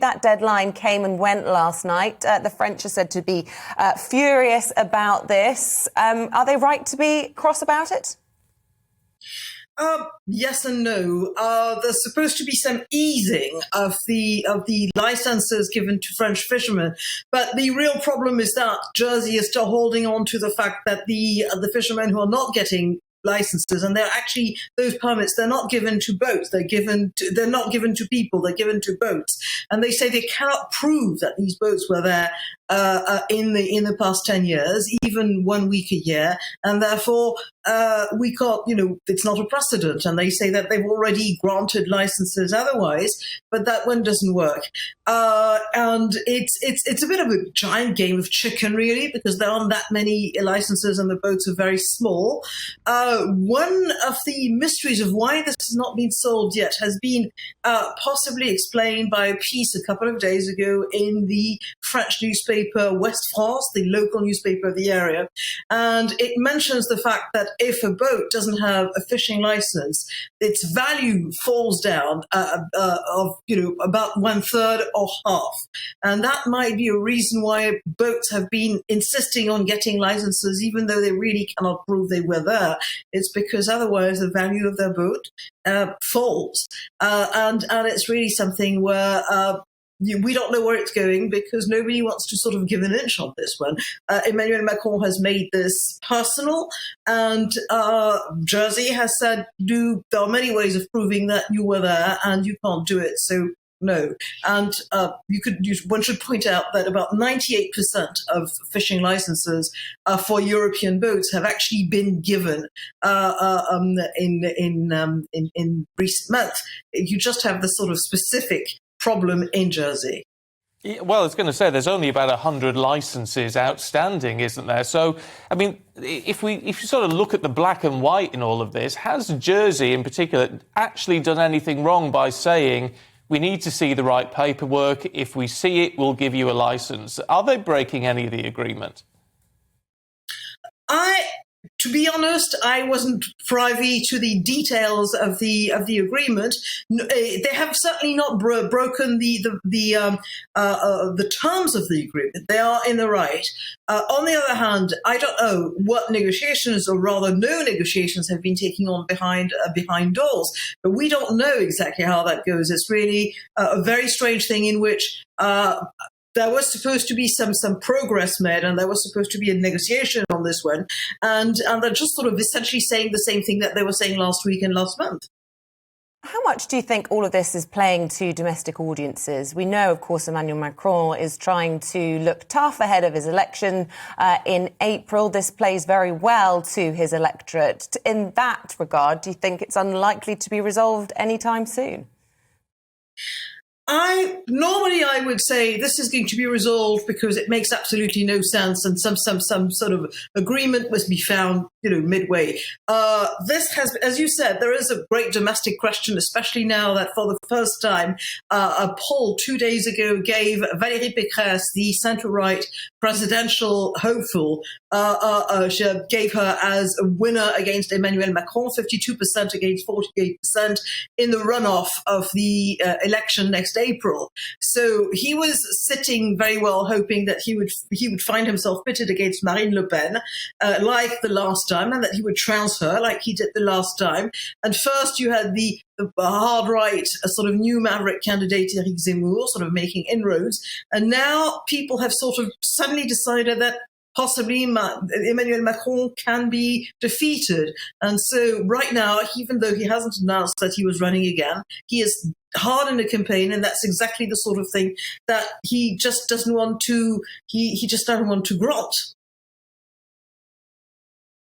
that deadline came and went last night. The French are said to be furious about this. Are they right to be cross about it? Yes and no. There's supposed to be some easing of the licenses given to French fishermen, but the real problem is that Jersey is still holding on to the fact that the fishermen who are not getting licenses, and they're actually, those permits, they're not given to boats, they're not given to people, they're given to boats, and they say they cannot prove that these boats were there in the past 10 years, even 1 week a year, and therefore we can't, it's not a precedent, and they say that they've already granted licenses otherwise, but that one doesn't work. And it's a bit of a giant game of chicken, really, because there aren't that many licenses and the boats are very small. One of the mysteries of why this has not been solved yet has been possibly explained by a piece a couple of days ago in the French newspaper West France, the local newspaper of the area. And it mentions the fact that if a boat doesn't have a fishing license, its value falls down of about 1/3 or half. And that might be a reason why boats have been insisting on getting licenses, even though they really cannot prove they were there. It's because otherwise the value of their boat falls. And it's really something where we don't know where it's going because nobody wants to sort of give an inch on this one. Emmanuel Macron has made this personal, and Jersey has said, there are many ways of proving that you were there and you can't do it. So no. And one should point out that about 98% of fishing licenses for European boats have actually been given in recent months. You just have this sort of specific problem in Jersey. Yeah, well, I was going to say there's only about 100 licenses outstanding, isn't there? So, I mean, if you sort of look at the black and white in all of this, has Jersey in particular actually done anything wrong by saying we need to see the right paperwork? If we see it, we'll give you a license. Are they breaking any of the agreement? To be honest, I wasn't privy to the details of the agreement. They have certainly not broken the terms of the agreement. They are in the right. On the other hand, I don't know what negotiations, or rather no negotiations, have been taking on behind doors. But we don't know exactly how that goes. It's really a very strange thing in which there was supposed to be some progress made, and there was supposed to be a negotiation on this one, and they're just sort of essentially saying the same thing that they were saying last week and last month. How much do you think all of this is playing to domestic audiences? We know, of course, Emmanuel Macron is trying to look tough ahead of his election in April. This plays very well to his electorate. In that regard, do you think it's unlikely to be resolved anytime soon? Normally I would say this is going to be resolved because it makes absolutely no sense, and some sort of agreement must be found, midway. This has, as you said, there is a great domestic question, especially now that for the first time, a poll 2 days ago gave Valérie Pécresse, the centre-right presidential hopeful, gave her as a winner against Emmanuel Macron, 52% against 48% in the runoff of the election next April. So he was sitting very well, hoping that he would find himself pitted against Marine Le Pen, like the last time, and that he would trounce her like he did the last time. And first you had the hard right, a sort of new maverick candidate, Éric Zemmour, sort of making inroads. And now people have sort of suddenly decided that possibly Emmanuel Macron can be defeated. And so right now, even though he hasn't announced that he was running again, he is hard in the campaign, and that's exactly the sort of thing that he just doesn't want to grant.